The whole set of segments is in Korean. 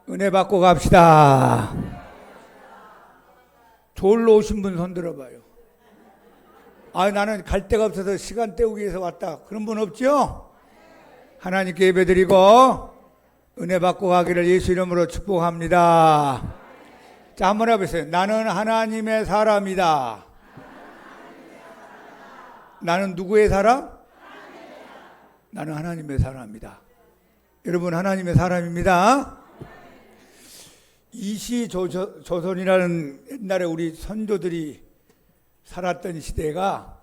은혜 받고 갑시다. 졸로 오신 분 손 들어봐요. 나는 갈 데가 없어서 시간 때우기 위해서 왔다. 그런 분 없죠? 하나님께 예배드리고 은혜 받고 가기를 예수 이름으로 축복합니다. 자, 한번 해보세요. 나는 하나님의 사람이다. 나는 누구의 사람? 나는 하나님의 사람이다. 여러분, 하나님의 사람입니다. 이시조선이라는 옛날에 우리 선조들이 살았던 시대가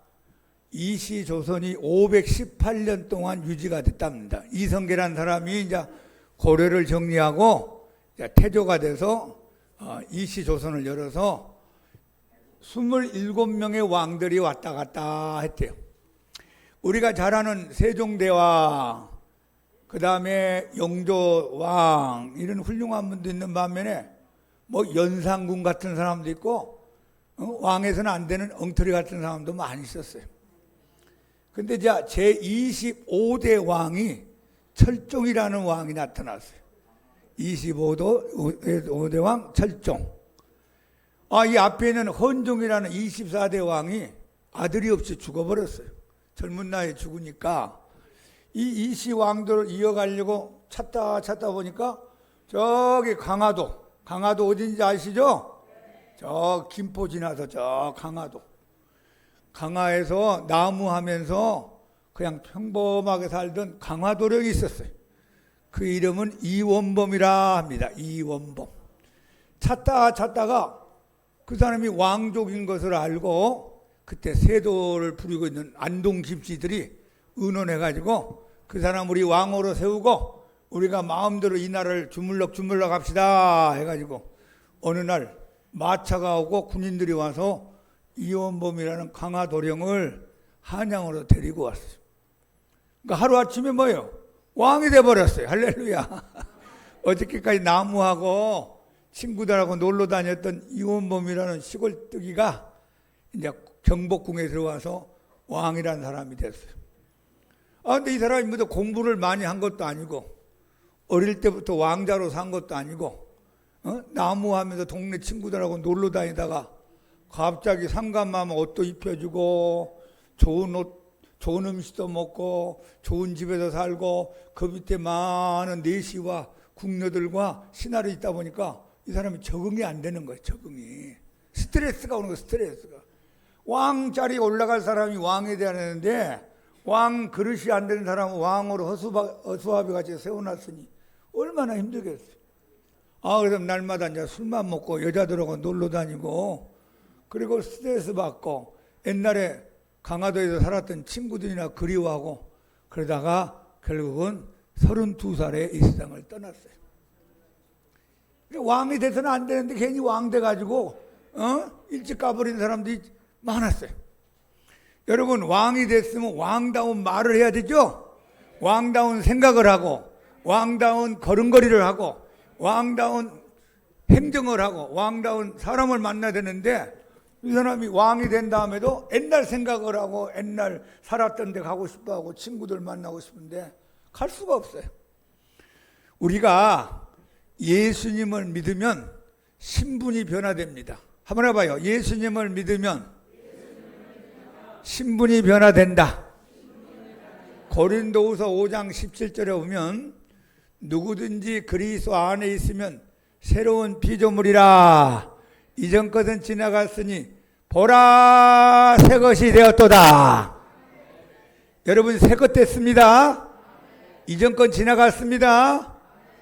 이시조선이 518년 동안 유지가 됐답니다. 이성계라는 사람이 이제 고려를 정리하고 태조가 돼서 이시조선을 열어서 27명의 왕들이 왔다 갔다 했대요. 우리가 잘 아는 세종대왕, 그 다음에 영조왕, 이런 훌륭한 분도 있는 반면에 연산군 같은 사람도 있고, 왕에서는 안 되는 엉터리 같은 사람도 많이 있었어요. 근데 이제 제25대 왕이 철종이라는 왕이 나타났어요. 25대 왕 철종. 이 앞에 있는 헌종이라는 24대 왕이 아들이 없이 죽어버렸어요. 젊은 나이에 죽으니까 이 이시 왕들을 이어가려고 찾다 보니까 저기 강화도 어딘지 아시죠? 저 김포 지나서 저 강화에서 나무하면서 그냥 평범하게 살던 강화도령이 있었어요. 그 이름은 이원범이라 합니다. 이원범. 찾다가 그 사람이 왕족인 것을 알고 그때 세도를 부리고 있는 안동 김씨들이 의논해가지고 그 사람 우리 왕으로 세우고 우리가 마음대로 이 나라를 주물럭 합시다 해가지고 어느 날 마차가 오고 군인들이 와서 이원범이라는 강화도령을 한양으로 데리고 왔어요. 그러니까 하루아침에 뭐예요? 왕이 돼버렸어요. 할렐루야. 어저께까지 나무하고 친구들하고 놀러 다녔던 이원범이라는 시골뜨기가 이제 경복궁에 들어와서 왕이라는 사람이 됐어요. 근데 이 사람이 뭐 공부를 많이 한 것도 아니고 어릴 때부터 왕자로 산 것도 아니고 나무하면서 동네 친구들하고 놀러 다니다가 갑자기 상감하면 옷도 입혀주고 좋은 옷, 좋은 음식도 먹고 좋은 집에서 살고 그 밑에 많은 내시와 궁녀들과 신하를 있다 보니까 이 사람이 적응이 안 되는 거예요. 적응이. 스트레스가 오는 거예요. 스트레스가. 왕 자리에 올라갈 사람이 왕이 돼야 되는데 왕 그릇이 안 되는 사람은 왕으로 허수아비 같이 세워놨으니 얼마나 힘들겠어요. 그래서 날마다 이제 술만 먹고 여자들하고 놀러 다니고 그리고 스트레스 받고 옛날에 강화도에서 살았던 친구들이나 그리워하고 그러다가 결국은 32살에 이 세상을 떠났어요. 왕이 돼서는 안 되는데 괜히 왕 돼가지고 일찍 가버린 사람들이 많았어요. 여러분, 왕이 됐으면 왕다운 말을 해야 되죠? 왕다운 생각을 하고 왕다운 걸음걸이를 하고 왕다운 행정을 하고 왕다운 사람을 만나야 되는데 이 사람이 왕이 된 다음에도 옛날 생각을 하고 옛날 살았던 데 가고 싶어 하고 친구들 만나고 싶은데 갈 수가 없어요. 우리가 예수님을 믿으면 신분이 변화됩니다. 한번 해봐요. 예수님을 믿으면 신분이 변화된다. 고린도후서 5장 17절에 보면 누구든지 그리스도 안에 있으면 새로운 피조물이라 이전 것은 지나갔으니 보라 새 것이 되었도다. 여러분, 새 것 됐습니다. 이전 건 지나갔습니다.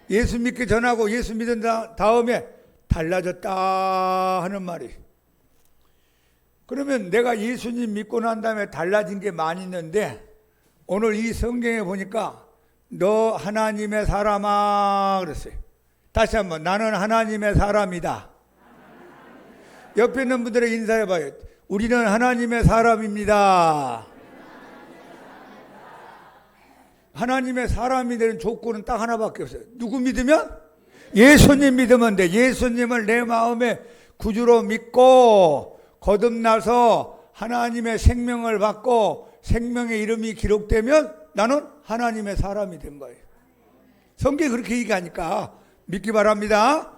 예수 믿기 전하고 예수 믿은 다음에 달라졌다 하는 말이. 그러면 내가 예수님 믿고 난 다음에 달라진 게 많이 있는데 오늘 이 성경에 보니까 너 하나님의 사람아 그랬어요. 다시 한번 나는 하나님의 사람이다. 옆에 있는 분들에게 인사해봐요. 우리는 하나님의 사람입니다. 하나님의 사람이 되는 조건은 딱 하나밖에 없어요. 누구 믿으면? 예수님 믿으면 돼. 예수님을 내 마음에 구주로 믿고 거듭나서 하나님의 생명을 받고 생명의 이름이 기록되면 나는 하나님의 사람이 된 거예요. 성경이 그렇게 얘기하니까 믿기 바랍니다.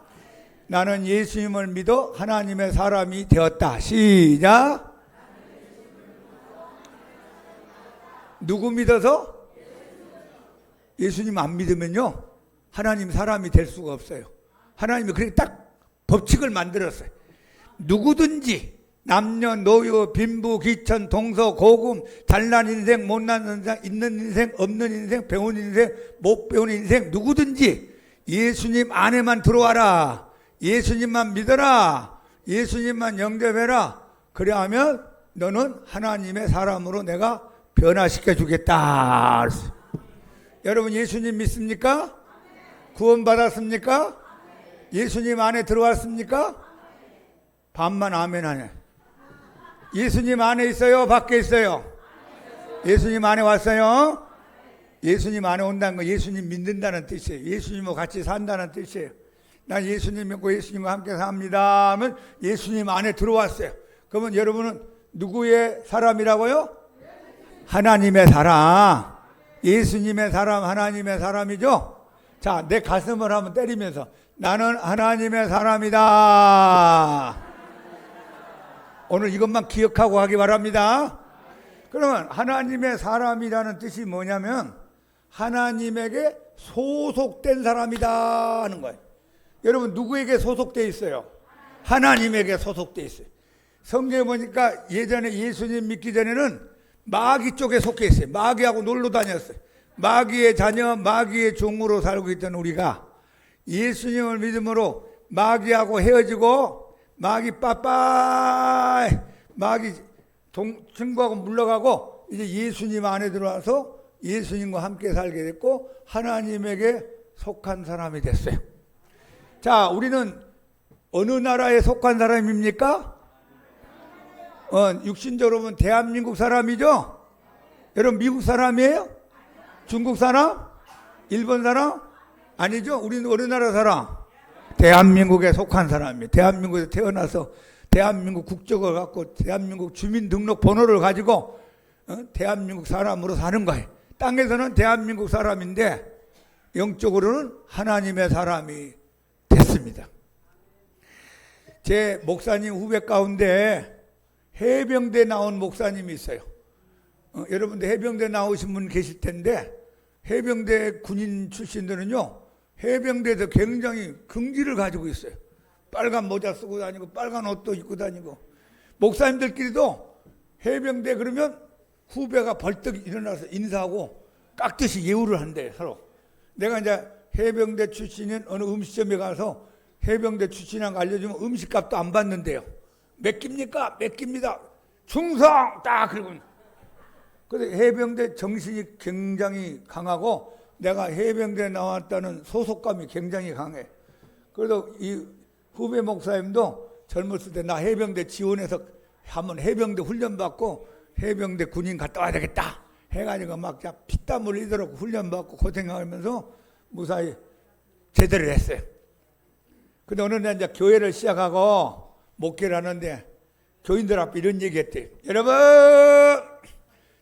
나는 예수님을 믿어 하나님의 사람이 되었다. 시작. 누구 믿어서? 예수님 안 믿으면요 하나님 사람이 될 수가 없어요. 하나님이 그렇게 딱 법칙을 만들었어요. 누구든지 남녀노소 빈부 귀천 동서 고금 잘난 인생 못난 인생 있는 인생 없는 인생 배운 인생 못 배운 인생 누구든지 예수님 안에만 들어와라. 예수님만 믿어라. 예수님만 영접해라. 그래 하면 너는 하나님의 사람으로 내가 변화시켜 주겠다. 여러분 예수님 믿습니까? 구원 받았습니까? 예수님 안에 들어왔습니까? 반만 아멘 하네. 예수님 안에 있어요? 밖에 있어요? 예수님 안에 왔어요? 예수님 안에 온다는 건 예수님 믿는다는 뜻이에요. 예수님과 같이 산다는 뜻이에요. 난 예수님 믿고 예수님과 함께 삽니다 하면 예수님 안에 들어왔어요. 그러면 여러분은 누구의 사람이라고요? 하나님의 사람. 예수님의 사람, 하나님의 사람이죠? 자, 내 가슴을 한번 때리면서 나는 하나님의 사람이다. 오늘 이것만 기억하고 하기 바랍니다. 그러면 하나님의 사람이라는 뜻이 뭐냐면 하나님에게 소속된 사람이다 하는 거예요. 여러분 누구에게 소속돼 있어요? 하나님에게 소속돼 있어요. 성경에 보니까 예전에 예수님 믿기 전에는 마귀 쪽에 속해 있어요. 마귀하고 놀러 다녔어요. 마귀의 자녀, 마귀의 종으로 살고 있던 우리가 예수님을 믿음으로 마귀하고 헤어지고 마귀 빠빠이 마귀 친구하고 물러가고 이제 예수님 안에 들어와서 예수님과 함께 살게 됐고 하나님에게 속한 사람이 됐어요. 자, 우리는 어느 나라에 속한 사람입니까? 육신적으로 보면 대한민국 사람이죠? 여러분 미국 사람이에요? 중국 사람? 일본 사람? 아니죠? 우리는 어느 나라 사람? 대한민국에 속한 사람이에요. 대한민국에서 태어나서 대한민국 국적을 갖고 대한민국 주민등록번호를 가지고 대한민국 사람으로 사는 거예요. 땅에서는 대한민국 사람인데 영적으로는 하나님의 사람이 됐습니다. 제 목사님 후배 가운데 해병대 나온 목사님이 있어요. 여러분들 해병대 나오신 분 계실 텐데 해병대 군인 출신들은요 해병대에서 굉장히 긍지를 가지고 있어요. 빨간 모자 쓰고 다니고 빨간 옷도 입고 다니고 목사님들끼리도 해병대 그러면 후배가 벌떡 일어나서 인사하고 깍듯이 예우를 한대요. 서로. 내가 이제 해병대 출신인 어느 음식점에 가서 해병대 출신이라는 거 알려주면 음식값도 안 받는데요. 몇 끼입니까? 몇 끼입니다. 충성! 딱 그러고. 그래서 해병대 정신이 굉장히 강하고 내가 해병대에 나왔다는 소속감이 굉장히 강해. 그래서 이 후배 목사님도 젊었을 때 나 해병대 지원해서 한번 해병대 훈련받고 해병대 군인 갔다 와야 되겠다 해가지고 막 피땀 흘리도록 훈련받고 고생하면서 무사히 제대를 했어요. 근데 어느 날 이제 교회를 시작하고 목회를 하는데 교인들 앞에 이런 얘기 했대요. 여러분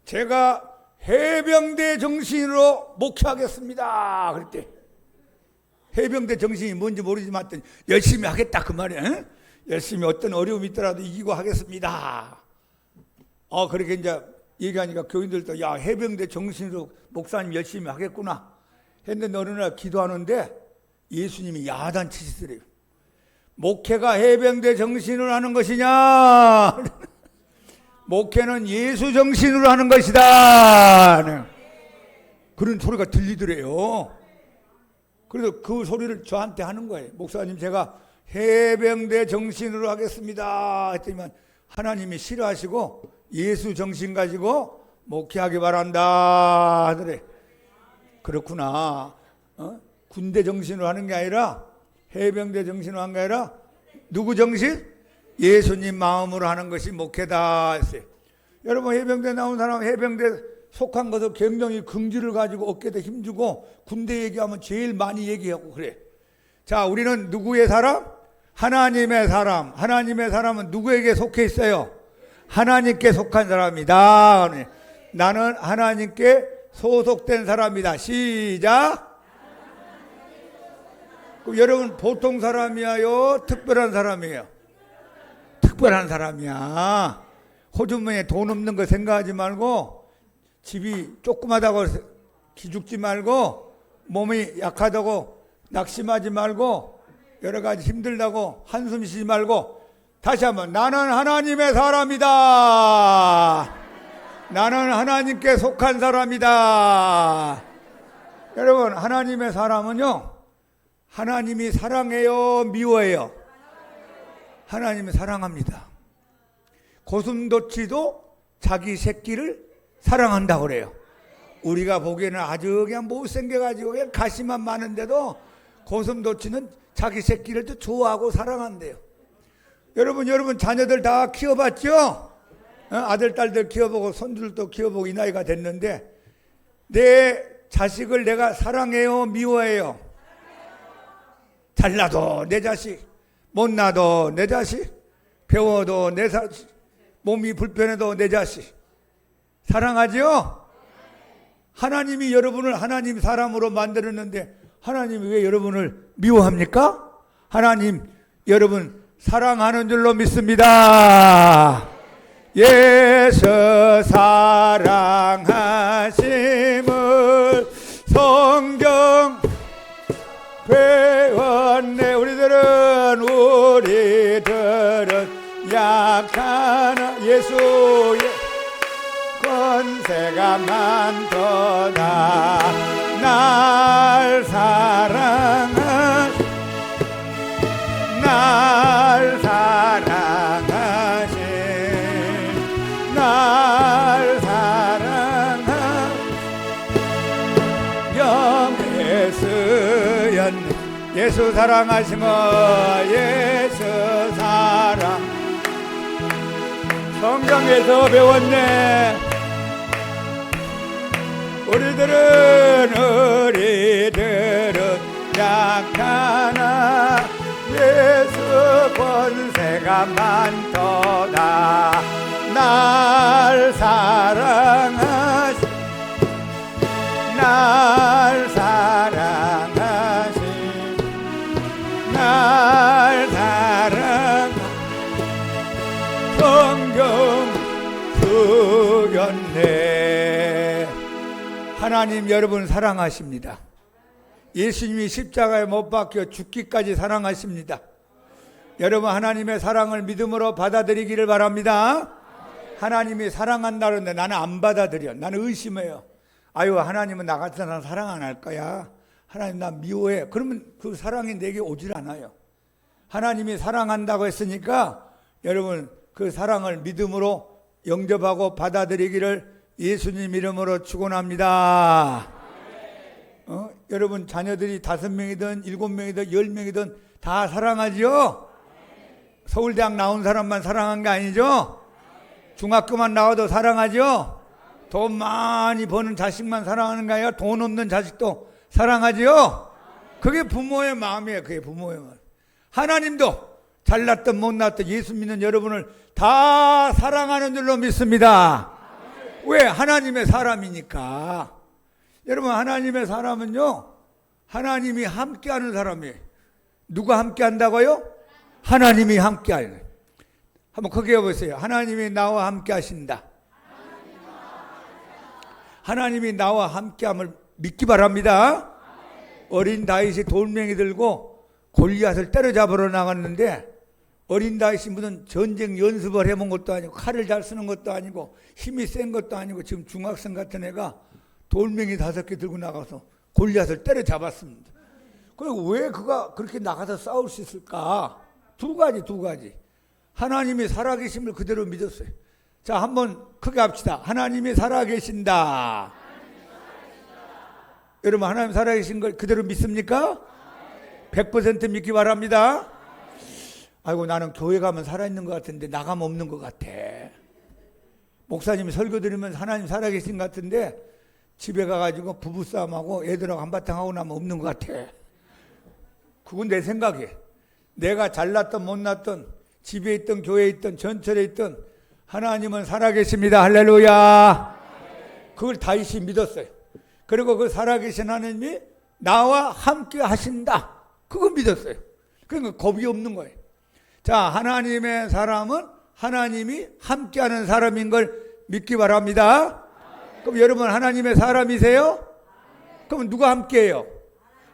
제가 해병대 정신으로 목회하겠습니다. 그랬대. 해병대 정신이 뭔지 모르지만 열심히 하겠다 그 말이야. 응? 열심히 어떤 어려움이 있더라도 이기고 하겠습니다. 그렇게 이제 얘기하니까 교인들도 야 해병대 정신으로 목사님 열심히 하겠구나 했는데 어느 날 기도하는데 예수님이 야단치시더래요. 목회가 해병대 정신으로 하는 것이냐? 목회는 예수 정신으로 하는 것이다. 그런 소리가 들리더래요. 그래서 그 소리를 저한테 하는 거예요. 목사님 제가 해병대 정신으로 하겠습니다 했더니만 하나님이 싫어하시고 예수 정신 가지고 목회하기 바란다 하더래. 그렇구나. 군대 정신으로 하는 게 아니라 해병대 정신으로 하는 게 아니라 누구 정신? 예수님 마음으로 하는 것이 목회다 했어요. 여러분 해병대 나온 사람 해병대 속한 것을 굉장히 긍지를 가지고 어깨에 힘주고 군대 얘기하면 제일 많이 얘기하고 그래. 자, 우리는 누구의 사람? 하나님의 사람. 하나님의 사람은 누구에게 속해 있어요? 하나님께 속한 사람이다. 나는 하나님께 소속된 사람이다. 시작. 그럼 여러분 보통 사람이야요? 특별한 사람이에요? 특별한 사람이야. 호주머니에 돈 없는 거 생각하지 말고, 집이 조그마다고 기죽지 말고, 몸이 약하다고 낙심하지 말고, 여러 가지 힘들다고 한숨 쉬지 말고, 다시 한번 나는 하나님의 사람이다. 나는 하나님께 속한 사람이다. 여러분, 하나님의 사람은요, 하나님이 사랑해요, 미워해요? 하나님이 사랑합니다. 고슴도치도 자기 새끼를 사랑한다고 그래요. 우리가 보기에는 아주 그냥 못생겨가지고 그냥 가시만 많은데도 고슴도치는 자기 새끼를 또 좋아하고 사랑한대요. 여러분 자녀들 다 키워봤죠? 아들, 딸들 키워보고 손주들도 키워보고 이 나이가 됐는데, 내 자식을 내가 사랑해요, 미워해요? 잘나도 내 자식, 못나도 내 자식, 배워도 내 자식, 몸이 불편해도 내 자식 사랑하죠? 하나님이 여러분을 하나님 사람으로 만들었는데 하나님이 왜 여러분을 미워합니까? 하나님 여러분 사랑하는 줄로 믿습니다. 예수 사랑하심을 성경 배웠네. 우리들은 약하나 예수의 권세가 많도다. 날 사랑하신 영의 수연 예수 사랑하시며 예수 사랑 성경에서 배웠네. 우리들은 약하나 예수 권세가 많도다. 날 사랑하신 성경 수였네. 하나님 여러분 사랑하십니다. 예수님이 십자가에 못 박혀 죽기까지 사랑하십니다. 여러분 하나님의 사랑을 믿음으로 받아들이기를 바랍니다. 하나님이 사랑한다는데 나는 안 받아들여. 나는 의심해요. 아유, 하나님은 나 같은 사람 사랑 안 할 거야. 하나님 나 미워해. 그러면 그 사랑이 내게 오질 않아요. 하나님이 사랑한다고 했으니까 여러분 그 사랑을 믿음으로 영접하고 받아들이기를 예수님 이름으로 축원합니다. 여러분 자녀들이 5명이든 7명이든 10명이든 다 사랑하죠? 서울대학 나온 사람만 사랑한 게 아니죠? 중학교만 나와도 사랑하죠? 돈 많이 버는 자식만 사랑하는 게 아니라 돈 없는 자식도 사랑하죠? 그게 부모의 마음이에요. 그게 부모의 마음. 하나님도 잘났든 못났든 예수 믿는 여러분을 다 사랑하는 줄로 믿습니다. 왜? 하나님의 사람이니까. 여러분 하나님의 사람은요, 하나님이 함께하는 사람이에요. 누가 함께한다고요? 하나님이 함께하는. 한번 크게 해보세요. 하나님이 나와 함께하신다. 하나님이 나와 함께함을 믿기 바랍니다. 어린 다윗이 돌멩이 들고 골리앗을 때려잡으러 나갔는데, 어린 다윗이 무슨 전쟁 연습을 해본 것도 아니고 칼을 잘 쓰는 것도 아니고 힘이 센 것도 아니고 지금 중학생 같은 애가 돌멩이 5개 들고 나가서 골리앗을 때려잡았습니다. 그리고 왜 그가 그렇게 나가서 싸울 수 있을까? 두 가지. 하나님이 살아계심을 그대로 믿었어요. 자, 한번 크게 합시다. 하나님이 살아계신다. 여러분 하나님 살아계신 걸 그대로 믿습니까? 100% 믿기 바랍니다. 아이고 나는 교회 가면 살아있는 것 같은데 나가면 없는 것 같아. 목사님이 설교 들으면 하나님 살아계신 것 같은데 집에 가가지고 부부싸움하고 애들하고 한바탕 하고 나면 없는 것 같아. 그건 내 생각이에요. 내가 잘났든 못났든 집에 있든 교회에 있든 전철에 있든 하나님은 살아계십니다. 할렐루야. 그걸 다윗이 믿었어요. 그리고 그 살아계신 하나님이 나와 함께 하신다. 그거 믿었어요. 그러니까 겁이 없는 거예요. 자, 하나님의 사람은 하나님이 함께하는 사람인 걸 믿기 바랍니다. 그럼 여러분 하나님의 사람이세요? 그럼 누가 함께해요?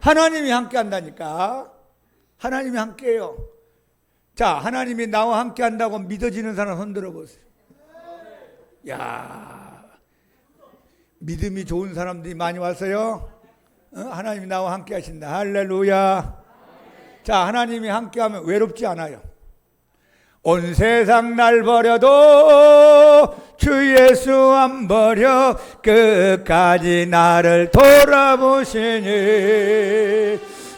하나님이 함께한다니까. 하나님이 함께해요. 자, 하나님이 나와 함께한다고 믿어지는 사람 손 들어보세요. 야, 믿음이 좋은 사람들이 많이 왔어요. 하나님이 나와 함께 하신다. 할렐루야. 자, 하나님이 함께하면 외롭지 않아요. 온 세상 날 버려도 주 예수 안 버려 끝까지 나를 돌아보시니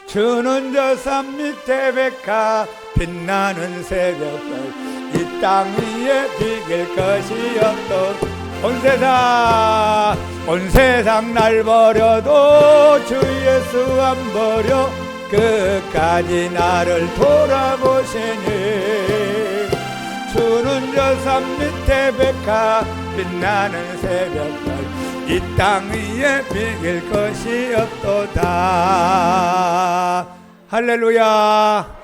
주는 저 산 밑에 백화 빛나는 새벽별 이 땅 위에 비길 것이 없던 온 세상 날 버려도 주 예수 안 버려 끝까지 나를 돌아보시니 주는 저 산 밑에 백화 빛나는 새벽별 이 땅 위에 비길 것이 없도다. 할렐루야.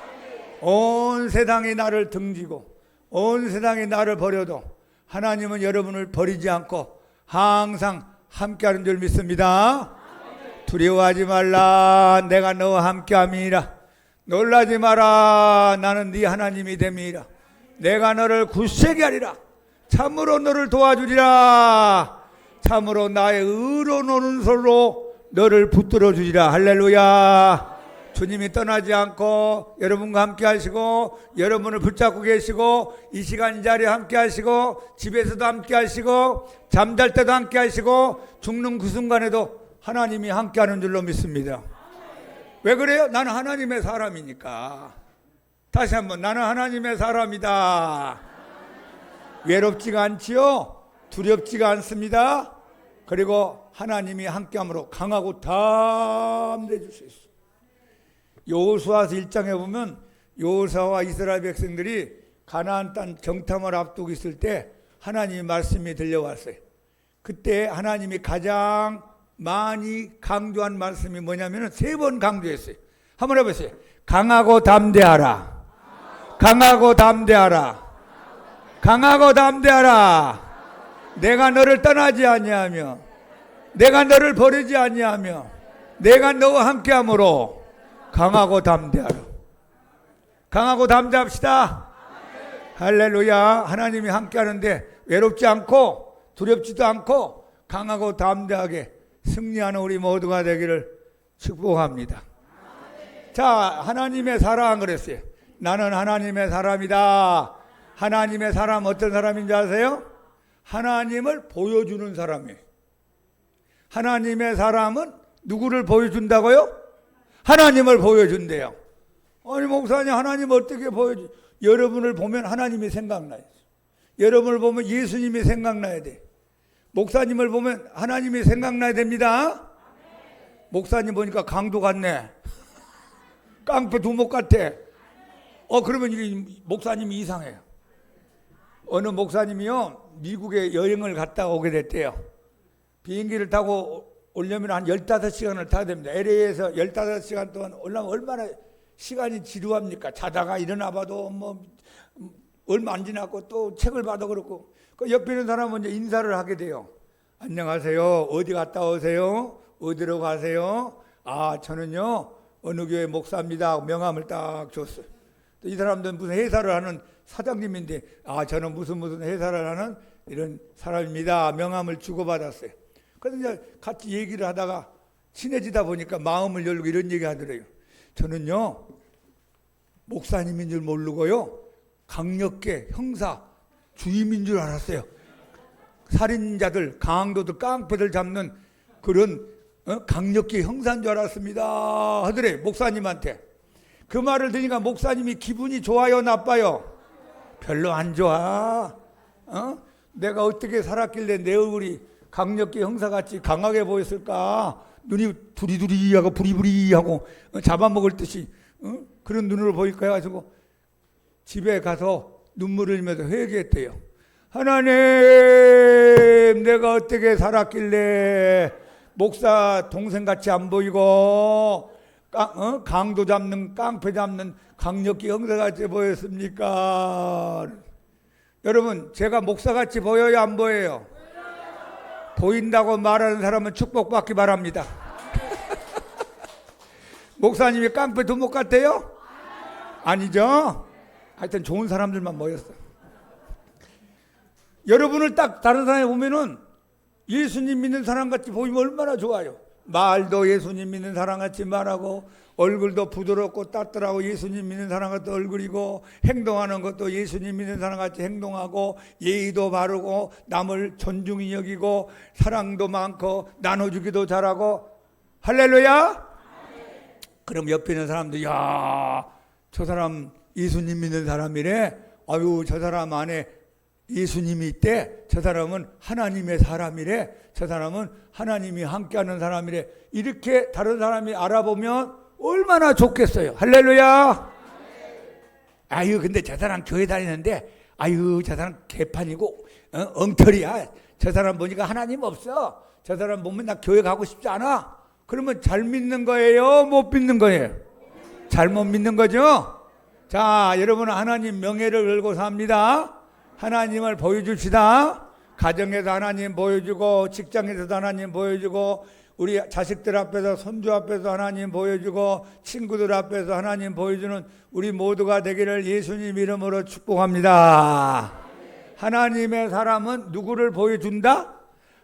온 세상이 나를 등지고 온 세상이 나를 버려도 하나님은 여러분을 버리지 않고 항상 함께하는 줄 믿습니다. 두려워하지 말라. 내가 너와 함께함이라. 놀라지 마라. 나는 네 하나님이 됨이라. 내가 너를 굳세게 하리라. 참으로 너를 도와주리라. 참으로 나의 의로운 오른손으로 너를 붙들어 주리라. 할렐루야. 주님이 떠나지 않고 여러분과 함께 하시고 여러분을 붙잡고 계시고 이 시간 이 자리에 함께 하시고 집에서도 함께 하시고 잠잘 때도 함께 하시고 죽는 그 순간에도 하나님이 함께 하는 줄로 믿습니다. 왜 그래요? 나는 하나님의 사람이니까. 다시 한번, 나는 하나님의 사람이다. 외롭지가 않지요? 두렵지가 않습니다. 그리고 하나님이 함께함으로 강하고 담대해질 수 있어요. 여호수아서 1장에 보면 여호수아와 이스라엘 백성들이 가나안 땅 정탐을 앞두고 있을 때 하나님의 말씀이 들려왔어요. 그때 하나님이 가장 많이 강조한 말씀이 뭐냐면 3번 강조했어요. 한번 해보세요. 강하고 담대하라. 강하고 담대하라. 강하고 담대하라. 내가 너를 떠나지 아니하며 내가 너를 버리지 아니하며 내가 너와 함께함으로 강하고 담대하라. 강하고 담대합시다. 할렐루야. 하나님이 함께하는데 외롭지 않고 두렵지도 않고 강하고 담대하게 승리하는 우리 모두가 되기를 축복합니다. 자, 하나님의 사람 그랬어요. 나는 하나님의 사람이다. 하나님의 사람 어떤 사람인지 아세요? 하나님을 보여주는 사람이에요. 하나님의 사람은 누구를 보여준다고요? 하나님을 보여준대요. 아니 목사님, 하나님 어떻게 보여주? 여러분을 보면 하나님이 생각나요. 여러분을 보면 예수님이 생각나야 돼. 목사님을 보면 하나님이 생각나야 됩니다. 목사님 보니까 강도 같네. 깡패 두목 같아. 그러면 이게 목사님이 이상해요. 어느 목사님이요, 미국에 여행을 갔다 오게 됐대요. 비행기를 타고 오려면 한 15시간을 타야 됩니다. LA에서 15시간 동안 올라면 얼마나 시간이 지루합니까? 자다가 일어나 봐도 뭐 얼마 안 지나고 또 책을 봐도 그렇고, 그 옆에 있는 사람은 이제 인사를 하게 돼요. 안녕하세요. 어디 갔다 오세요? 어디로 가세요? 아, 저는요 어느 교회 목사입니다. 명함을 딱 줬어요. 이 사람들은 무슨 회사를 하는 사장님인데, 아, 저는 무슨 회사를 하는 이런 사람입니다. 명함을 주고받았어요. 그래서 이제 같이 얘기를 하다가 친해지다 보니까 마음을 열고 이런 얘기 하더래요. 저는요 목사님인 줄 모르고요 강력계 형사 주임인 줄 알았어요. 살인자들, 강도들, 깡패들 잡는 그런 강력계 형사인 줄 알았습니다 하더래. 목사님한테. 그 말을 들으니까 목사님이 기분이 좋아요, 나빠요? 별로 안 좋아. 내가 어떻게 살았길래 내 얼굴이 강력계 형사같이 강하게 보였을까? 눈이 두리두리하고 부리부리하고 잡아먹을 듯이 그런 눈으로 보일까 해가지고 집에 가서 눈물을 흘리면서 회개했대요. 하나님, 내가 어떻게 살았길래 목사 동생같이 안 보이고 강도 잡는 깡패 잡는 강력기 형사같이 보였습니까? 여러분 제가 목사같이 보여요 안 보여요? 보인다고 말하는 사람은 축복받기 바랍니다. 목사님이 깡패 두목 같아요? 아니죠? 하여튼 좋은 사람들만 모였어. 여러분을 딱 다른 사람이 보면은 예수님 믿는 사람같이 보이면 얼마나 좋아요. 말도 예수님 믿는 사람같이 말하고 얼굴도 부드럽고 따뜻하고 예수님 믿는 사람같이 얼굴이고 행동하는 것도 예수님 믿는 사람같이 행동하고 예의도 바르고 남을 존중히 여기고 사랑도 많고 나눠주기도 잘하고 할렐루야. 그럼 옆에 있는 사람도 야, 저 사람 예수님 믿는 사람이래. 아유, 저 사람 안에 예수님이 있대. 저 사람은 하나님의 사람이래. 저 사람은 하나님이 함께하는 사람이래. 이렇게 다른 사람이 알아보면 얼마나 좋겠어요. 할렐루야. 아유, 근데 저 사람 교회 다니는데 아유, 저 사람 개판이고 엉터리야. 저 사람 보니까 하나님 없어. 저 사람 보면 나 교회 가고 싶지 않아. 그러면 잘 믿는 거예요? 못 믿는 거예요? 잘못 믿는 거죠? 자, 여러분은 하나님 명예를 걸고 삽니다. 하나님을 보여줍시다. 가정에서 하나님 보여주고 직장에서도 하나님 보여주고 우리 자식들 앞에서 손주 앞에서 하나님 보여주고 친구들 앞에서 하나님 보여주는 우리 모두가 되기를 예수님 이름으로 축복합니다. 하나님의 사람은 누구를 보여준다?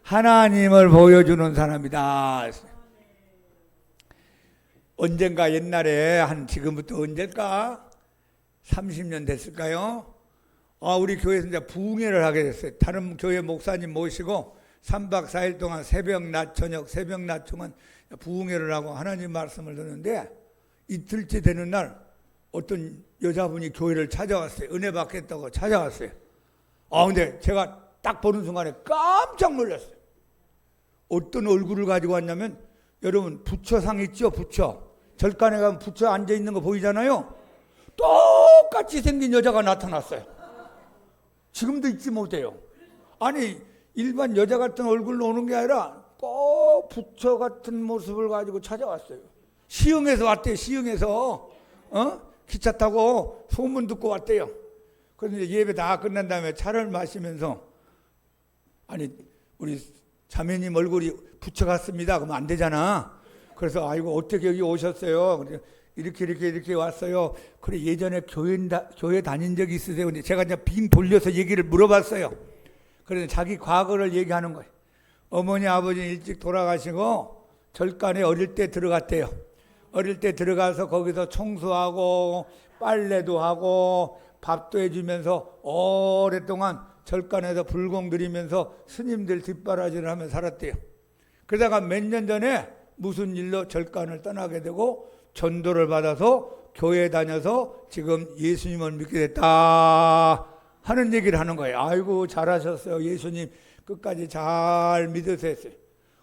하나님을 보여주는 사람이다. 언젠가 옛날에 한 지금부터 언제일까? 30년 됐을까요? 우리 교회에서 이제 부흥회를 하게 됐어요. 다른 교회 목사님 모시고 3박 4일 동안 새벽, 낮, 저녁, 새벽, 낮 동안 부흥회를 하고 하나님 말씀을 듣는데 이틀째 되는 날 어떤 여자분이 교회를 찾아왔어요. 은혜 받겠다고 찾아왔어요. 근데 제가 딱 보는 순간에 깜짝 놀랐어요. 어떤 얼굴을 가지고 왔냐면 여러분 부처상 있죠? 부처. 절간에 가면 부처 앉아있는 거 보이잖아요. 똑같이 생긴 여자가 나타났어요. 지금도 잊지 못해요. 아니 일반 여자 같은 얼굴로 오는 게 아니라 꼭 부처 같은 모습을 가지고 찾아왔어요. 시흥에서 왔대요. 시흥에서 기차 타고 소문 듣고 왔대요. 그런데 예배 다 끝난 다음에 차를 마시면서 아니 우리 자매님 얼굴이 부처 같습니다. 그러면 안 되잖아. 그래서 아이고 어떻게 여기 오셨어요? 이렇게 왔어요. 그래 예전에 교회 다닌 적이 있으세요? 근데 제가 이제 빙 돌려서 얘기를 물어봤어요. 그래서 자기 과거를 얘기하는 거예요. 어머니 아버지 일찍 돌아가시고 절간에 어릴 때 들어갔대요. 어릴 때 들어가서 거기서 청소하고 빨래도 하고 밥도 해주면서 오랫동안 절간에서 불공 드리면서 스님들 뒷바라지를 하며 살았대요. 그러다가 몇 년 전에 무슨 일로 절간을 떠나게 되고 전도를 받아서 교회에 다녀서 지금 예수님을 믿게 됐다 하는 얘기를 하는 거예요. 아이고 잘하셨어요. 예수님 끝까지 잘 믿으세요 했어요.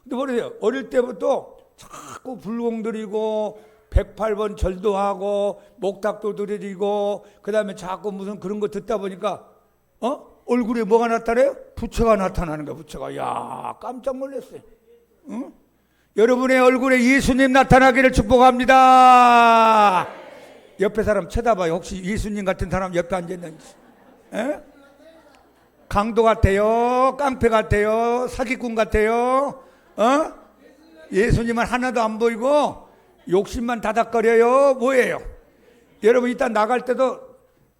근데 모르세요. 어릴 때부터 자꾸 불공 드리고 108번 절도 하고 목탁도 드리고 그 다음에 자꾸 무슨 그런 거 듣다 보니까 얼굴에 뭐가 나타나요? 부처가 나타나는 거야. 부처가. 야 깜짝 놀랐어요. 응? 여러분의 얼굴에 예수님 나타나기를 축복합니다. 옆에 사람 쳐다봐요. 혹시 예수님 같은 사람 옆에 앉아있는지. 강도 같아요? 깡패 같아요? 사기꾼 같아요? 예수님은 하나도 안 보이고 욕심만 다닥거려요? 뭐예요? 여러분 일단 나갈 때도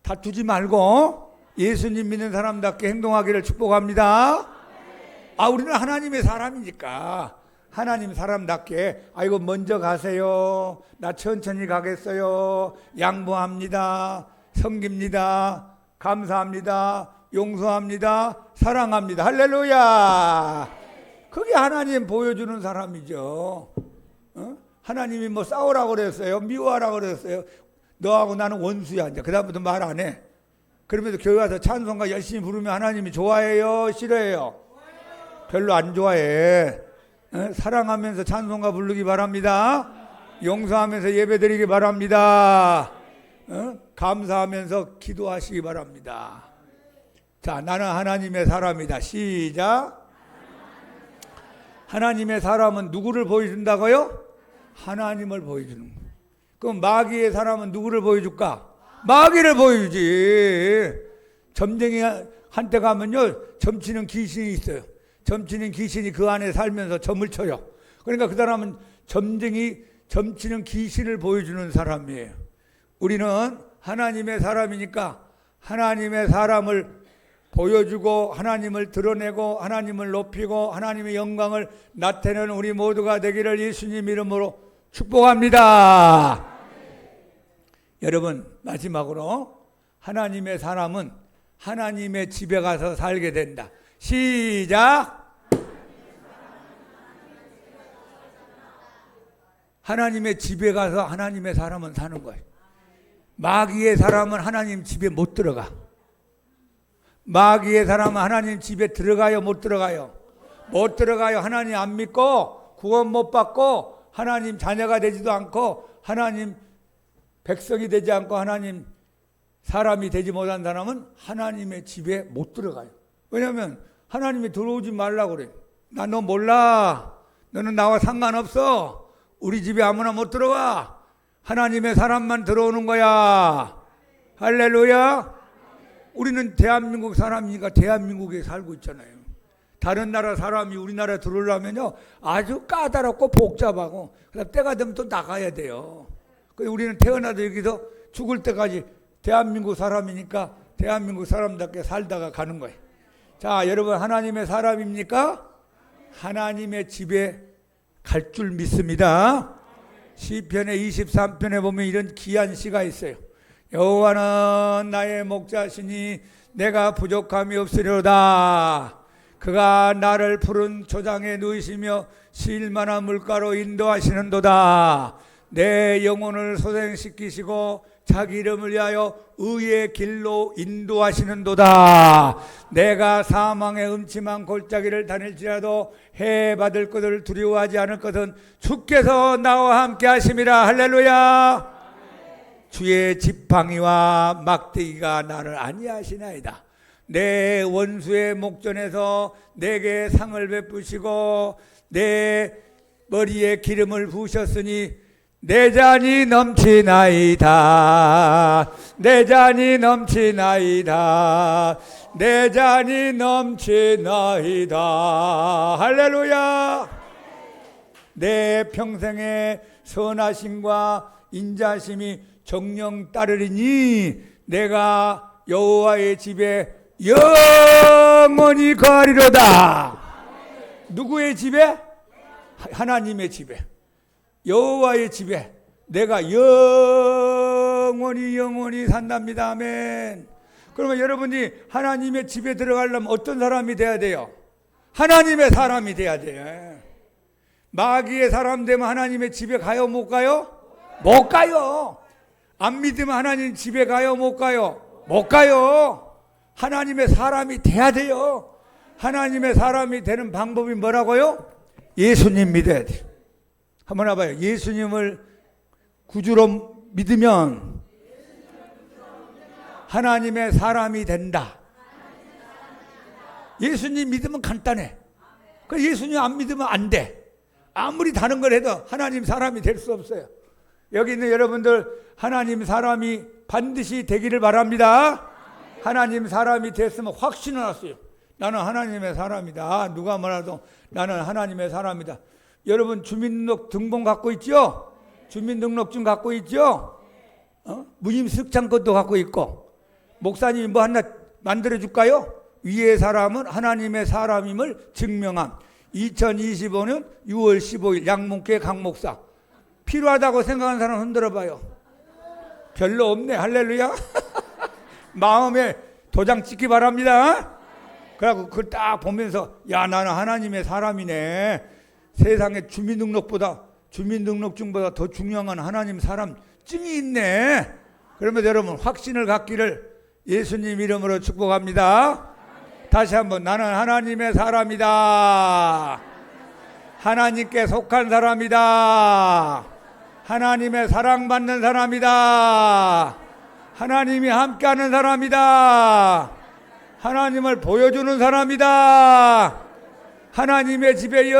다투지 말고 예수님 믿는 사람답게 행동하기를 축복합니다. 우리는 하나님의 사람이니까 하나님 사람답게 아이고 먼저 가세요. 나 천천히 가겠어요. 양보합니다. 섬깁니다. 감사합니다. 용서합니다. 사랑합니다. 할렐루야. 그게 하나님 보여주는 사람이죠. 하나님이 뭐 싸우라고 그랬어요? 미워하라고 그랬어요? 너하고 나는 원수야. 이제 그다음부터 말 안 해. 그러면서 교회 와서 찬송가 열심히 부르면 하나님이 좋아해요? 싫어해요? 별로 안 좋아해. 사랑하면서 찬송가 부르기 바랍니다. 용서하면서 예배드리기 바랍니다. 감사하면서 기도하시기 바랍니다. 자, 나는 하나님의 사람이다. 시작. 하나님의 사람은 누구를 보여준다고요? 하나님을 보여주는 거예요. 그럼 마귀의 사람은 누구를 보여줄까? 마귀를 보여주지. 점쟁이한테 가면요, 점치는 귀신이 있어요. 점치는 귀신이 그 안에 살면서 점을 쳐요. 그러니까 그 사람은 점치는 귀신을 보여주는 사람이에요. 우리는 하나님의 사람이니까 하나님의 사람을 보여주고 하나님을 드러내고 하나님을 높이고 하나님의 영광을 나타내는 우리 모두가 되기를 예수님 이름으로 축복합니다. 여러분, 마지막으로 하나님의 사람은 하나님의 집에 가서 살게 된다. 시작. 하나님의 집에 가서 하나님의 사람은 사는 거예요. 마귀의 사람은 하나님 집에 못 들어가. 마귀의 사람은 하나님 집에 들어가요, 못 들어가요? 못 들어가요. 하나님 안 믿고 구원 못 받고 하나님 자녀가 되지도 않고 하나님 백성이 되지 않고 하나님 사람이 되지 못한 사람은 하나님의 집에 못 들어가요. 왜냐하면 하나님이 들어오지 말라고 그래요. 나 너 몰라. 너는 나와 상관없어. 우리 집에 아무나 못 들어와. 하나님의 사람만 들어오는 거야. 할렐루야. 우리는 대한민국 사람이니까 대한민국에 살고 있잖아요. 다른 나라 사람이 우리나라에 들어오려면요, 아주 까다롭고 복잡하고, 그다음 때가 되면 또 나가야 돼요. 그래서 우리는 태어나도 여기서 죽을 때까지 대한민국 사람이니까 대한민국 사람답게 살다가 가는 거예요. 자, 여러분, 하나님의 사람입니까? 하나님의 집에 갈 줄 믿습니다. 시편의 23편에 보면 이런 귀한 시가 있어요. 여호와는 나의 목자시니 내가 부족함이 없으리로다. 그가 나를 푸른 초장에 누이시며 쉴만한 물가로 인도하시는도다. 내 영혼을 소생시키시고 자기 이름을 위하여 의의 길로 인도하시는도다. 내가 사망의 음침한 골짜기를 다닐지라도 해 받을 것을 두려워하지 않을 것은 주께서 나와 함께 하심이라. 할렐루야. 주의 지팡이와 막대기가 나를 안위하시나이다. 내 원수의 목전에서 내게 상을 베푸시고 내 머리에 기름을 부으셨으니 내 잔이 넘치나이다. 내 잔이 넘치나이다. 내 잔이 넘치나이다. 할렐루야. 내 평생의 선하심과 인자심이 정령 따르리니 내가 여호와의 집에 영원히 거하리로다. 누구의 집에? 하나님의 집에, 여호와의 집에 내가 영원히 산답니다. 아멘. 그러면 여러분이 하나님의 집에 들어가려면 어떤 사람이 돼야 돼요? 하나님의 사람이 돼야 돼요. 마귀의 사람 되면 하나님의 집에 가요, 못 가요? 못 가요. 안 믿으면 하나님 집에 가요, 못 가요? 못 가요. 하나님의 사람이 돼야 돼요. 하나님의 사람이 되는 방법이 뭐라고요? 예수님 믿어야 돼요. 한번 해봐요. 예수님을 구주로 믿으면 하나님의 사람이 된다. 예수님 믿으면 간단해. 그 예수님 안 믿으면 안 돼. 아무리 다른 걸 해도 하나님 사람이 될 수 없어요. 여기 있는 여러분들 하나님 사람이 반드시 되기를 바랍니다. 하나님 사람이 됐으면 확신을 하세요. 나는 하나님의 사람이다. 누가 말해도 나는 하나님의 사람이다. 여러분 주민등록 등본 갖고 있죠? 주민등록증 갖고 있죠? 무임승차권도 갖고 있고. 목사님이 뭐 하나 만들어줄까요? 위의 사람은 하나님의 사람임을 증명한 2025년 6월 15일 양문교회 강 목사. 필요하다고 생각하는 사람 흔들어봐요. 별로 없네. 할렐루야. 마음에 도장 찍기 바랍니다. 그래갖고 그걸 딱 보면서 야, 나는 하나님의 사람이네. 세상에 주민등록증보다 더 중요한 하나님 사람 증이 있네. 그러면 여러분 확신을 갖기를 예수님 이름으로 축복합니다. 다시 한번 나는 하나님의 사람이다. 하나님께 속한 사람이다. 하나님의 사랑받는 사람이다. 하나님이 함께하는 사람이다. 하나님을 보여주는 사람이다. 하나님의 집에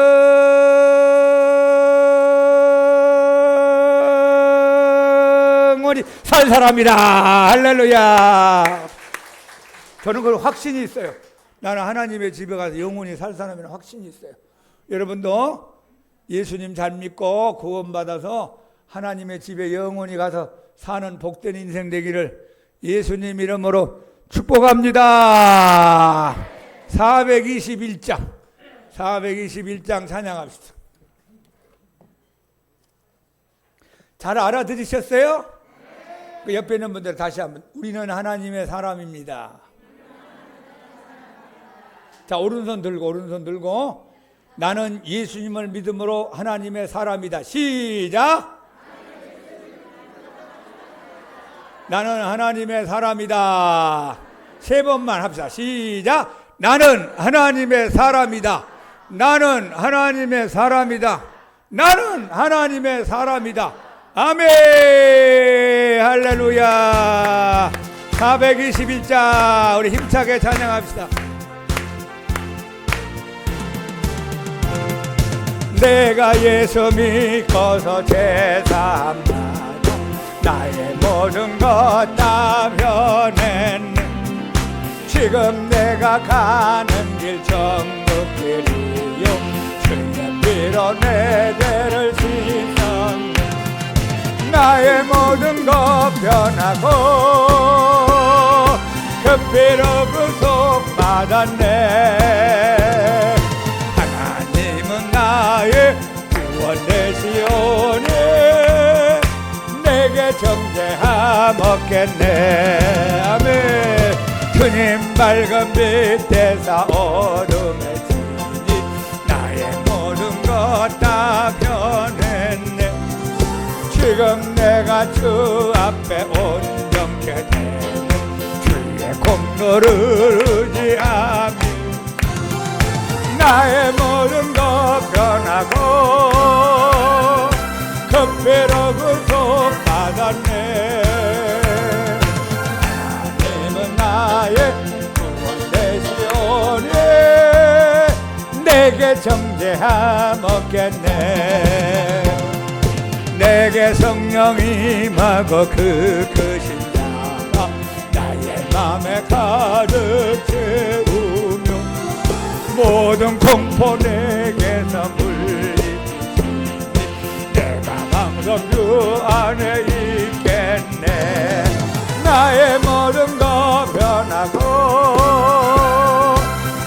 영원히 살 사람이다. 할렐루야. 저는 그런 확신이 있어요. 나는 하나님의 집에 가서 영원히 살 사람이라는 확신이 있어요. 여러분도 예수님 잘 믿고 구원받아서 하나님의 집에 영원히 가서 사는 복된 인생 되기를 예수님 이름으로 축복합니다. 421장 찬양합시다. 잘 알아들으셨어요? 그 옆에 있는 분들 다시 한번. 우리는 하나님의 사람입니다. 자, 오른손 들고 나는 예수님을 믿음으로 하나님의 사람이다. 시작. 나는 하나님의 사람이다. 세 번만 합시다. 시작. 나는 하나님의 사람이다. 나는 하나님의 사람이다. 나는 하나님의 사람이다. 아멘. 할렐루야. 421장 우리 힘차게 찬양합시다. 내가 예수 믿고서 제삼나 나의 모든 것 다 변했네. 지금 내가 가는 길 천국 길이요 주의 피로 내 죄를 씻었네. 나의 모든 것 변하고 그 피로 구속받았네. 하나님은 나의 구원 되시오니 내게 정죄함 없겠네. 아멘. 주님 밝은 빛에서 어둠에 지니 나의 모든 것 다 변했네. 지금 내가 주 앞에 온전케 되네. 주의 공로를 의지하며 나의 모든 것 변하고 그 피로 구속받았네. 하나님은 나의 구원 되시오니 내게 정죄함 없겠네. 내게 성령이 임하고 그 크신 자가 나의 맘에 가득 채우며 모든 공포 내게서 물리치니 내가 항상 주 안에 있겠네. 나의 모든 것 변하고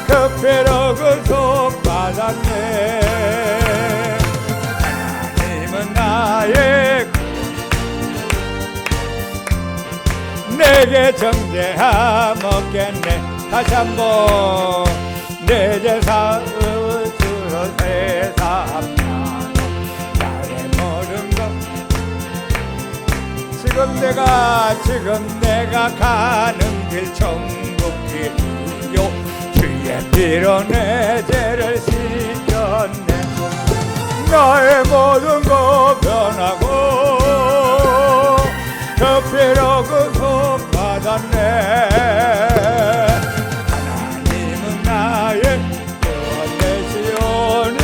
그 피로 구속받았네. 하나님은 나의 내게 정죄함 없겠네. 다시 한번 내 죄사 주로 세삼나 나의 모든 것 지금 내가 가는 길 천국 길이요 주의 피로 내 죄를 씻겼네. 나의 모든 것 변하고 그 피로 구속받았네. 하나님은 나의 구원 되시오니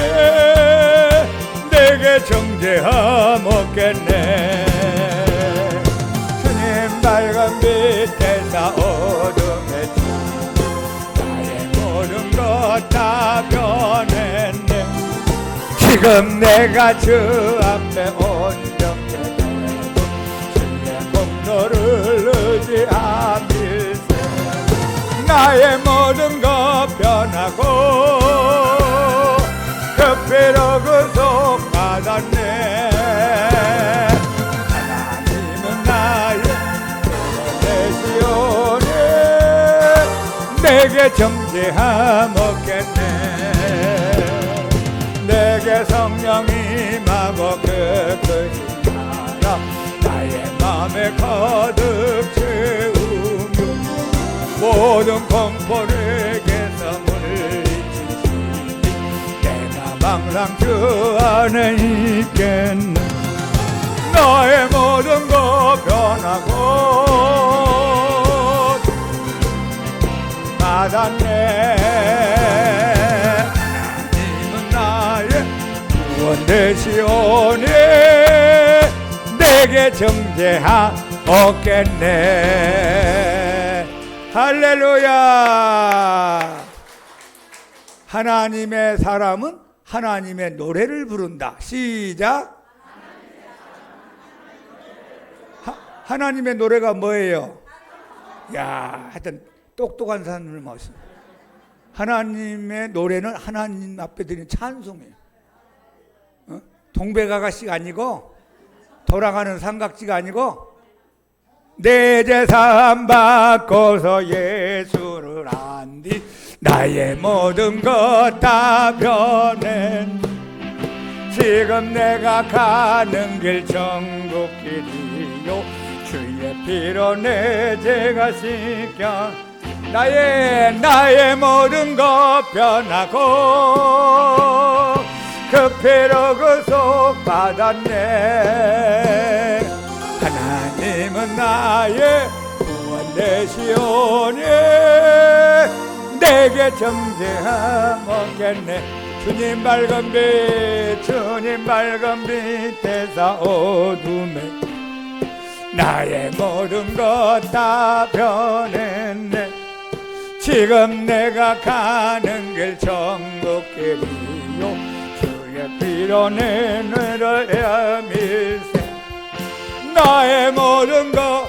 내게 정죄함 없겠네. 주님 밝은 빛에서 어둠에 지니 나의 모든 것 다 변했네. 지금 내가 주 앞에 온전케 되고 주의 공로를 의지함일세. 나의 모든 것 변하고 그 피로 구속받았네. 하나님은 나의 구원 되시오니 내게 정죄함 없겠네. 내게 성령이 임하고 그 크신 사랑 나의 맘에 가득 채우며 모든 공포 내게서 물리치시니 내가 항상 주 안에 있겠네. 나의 모든 것 변하고 받았네. 구원 되시오니 내게 정죄함 없겠네. 할렐루야. 하나님의 사람은 하나님의 노래를 부른다. 시작. 하나님의 노래가 뭐예요? 야, 하여튼 똑똑한 사람을 모신. 하나님의 노래는 하나님 앞에 드리는 찬송이에요. 동백아가씨가 아니고 돌아가는 삼각지가 아니고 내 재산 바꿔서 예수를 안디 나의 모든 것 다 변했네. 지금 내가 가는 길 천국길이요 주의 피로 내 죄가 씻겨 나의 모든 것 변하고 그 피로 그 속 받았네. 하나님은 나의 구원 되시오니 내게 정죄함 없겠네. 주님 밝은 빛에서 어둠에 나의 모든 것 다 변했네. 지금 내가 가는 길 천국길이요 주의 피로 내 뇌를 밀세. 나의 모든 것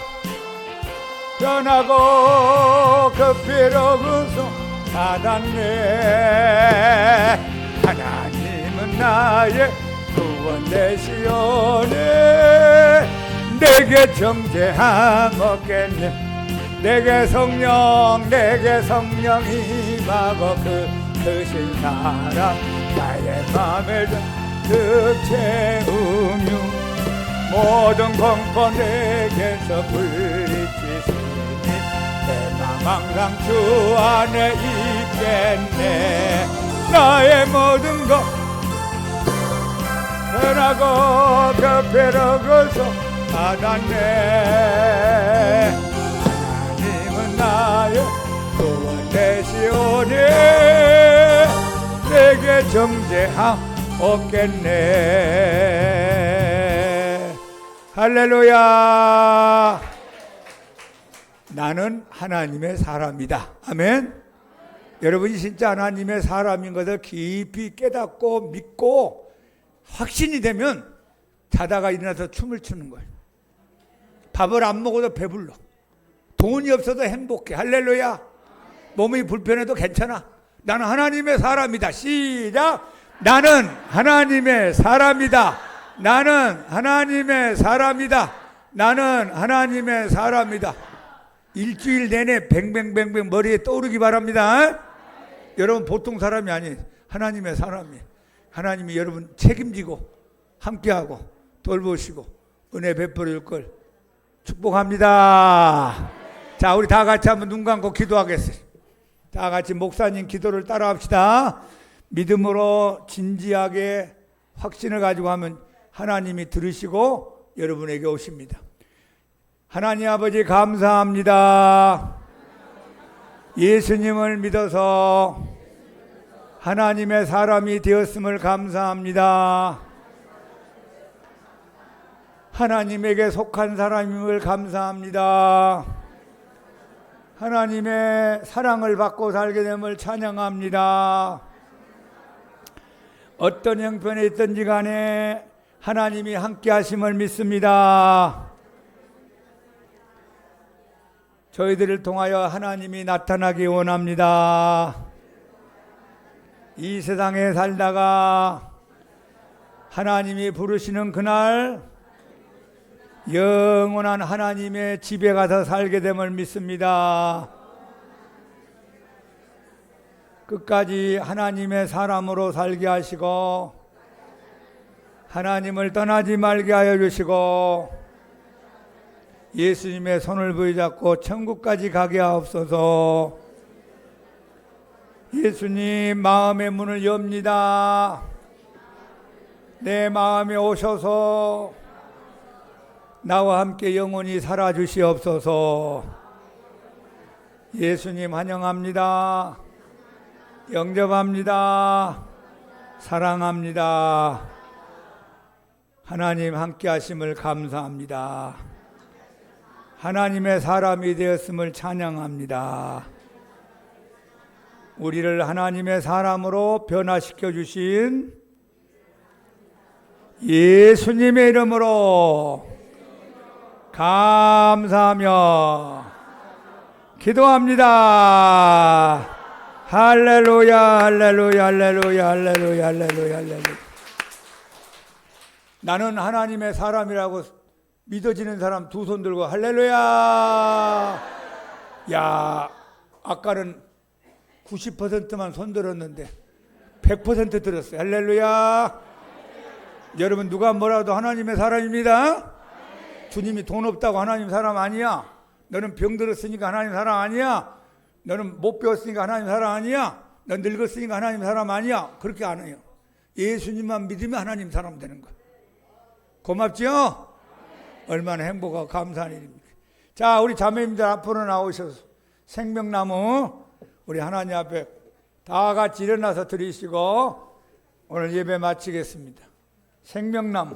변하고 그 피로 구속 받았네. 하나님은 나의 구원 되시오니 내게 정죄함 없겠네. 내게 성령 임하고 그 크신 사랑 나의 맘을 득 채우며 모든 공포 내게서 물리치시니 내 맘 항상 주 안에 있겠네. 나의 모든 것 변하고 그 피로 구속 받았네. 하나님은 나의 구원 되시오니 내게 정죄함 없겠네. 할렐루야. 나는 하나님의 사람이다. 아멘. 여러분이 진짜 하나님의 사람인 것을 깊이 깨닫고 믿고 확신이 되면 자다가 일어나서 춤을 추는 거예요. 밥을 안 먹어도 배불러. 돈이 없어도 행복해. 할렐루야. 몸이 불편해도 괜찮아. 나는 하나님의 사람이다. 시작. 나는 하나님의 사람이다. 나는 하나님의 사람이다. 나는 하나님의 사람이다. 일주일 내내 뱅뱅뱅뱅 머리에 떠오르기 바랍니다. 여러분 보통 사람이 아니에요. 하나님의 사람이. 하나님이 여러분 책임지고 함께하고 돌보시고 은혜 베풀을 걸 축복합니다. 자, 우리 다 같이 한번 눈 감고 기도하겠어요. 다 같이 목사님 기도를 따라합시다. 믿음으로 진지하게 확신을 가지고 하면 하나님이 들으시고 여러분에게 오십니다. 하나님 아버지 감사합니다. 예수님을 믿어서 하나님의 사람이 되었음을 감사합니다. 하나님에게 속한 사람임을 감사합니다. 하나님의 사랑을 받고 살게 됨을 찬양합니다. 어떤 형편에 있든지 간에 하나님이 함께 하심을 믿습니다. 저희들을 통하여 하나님이 나타나기 원합니다. 이 세상에 살다가 하나님이 부르시는 그날 영원한 하나님의 집에 가서 살게 됨을 믿습니다. 끝까지 하나님의 사람으로 살게 하시고 하나님을 떠나지 말게 하여 주시고 예수님의 손을 부여잡고 천국까지 가게 하옵소서. 예수님 마음의 문을 엽니다. 내 마음에 오셔서 나와 함께 영원히 살아주시옵소서. 예수님 환영합니다. 영접합니다. 사랑합니다. 하나님 함께 하심을 감사합니다. 하나님의 사람이 되었음을 찬양합니다. 우리를 하나님의 사람으로 변화시켜 주신 예수님의 이름으로 감사하며 기도합니다. 할렐루야, 할렐루야, 할렐루야, 할렐루야, 할렐루야, 할렐루야. 나는 하나님의 사람이라고 믿어지는 사람 두 손 들고 할렐루야. 야, 아까는 90%만 손 들었는데 100% 들었어요. 할렐루야. 여러분 누가 뭐라도 하나님의 사람입니다. 주님이 돈 없다고 하나님 사람 아니야. 너는 병 들었으니까 하나님 사람 아니야. 너는 못 배웠으니까 하나님 사람 아니야. 넌 늙었으니까 하나님 사람 아니야. 그렇게 안 해요. 예수님만 믿으면 하나님 사람 되는 거야. 고맙지요? 얼마나 행복하고 감사한 일입니까? 자, 우리 자매님들 앞으로 나오셔서 생명나무 우리 하나님 앞에 다 같이 일어나서 드리시고 오늘 예배 마치겠습니다. 생명나무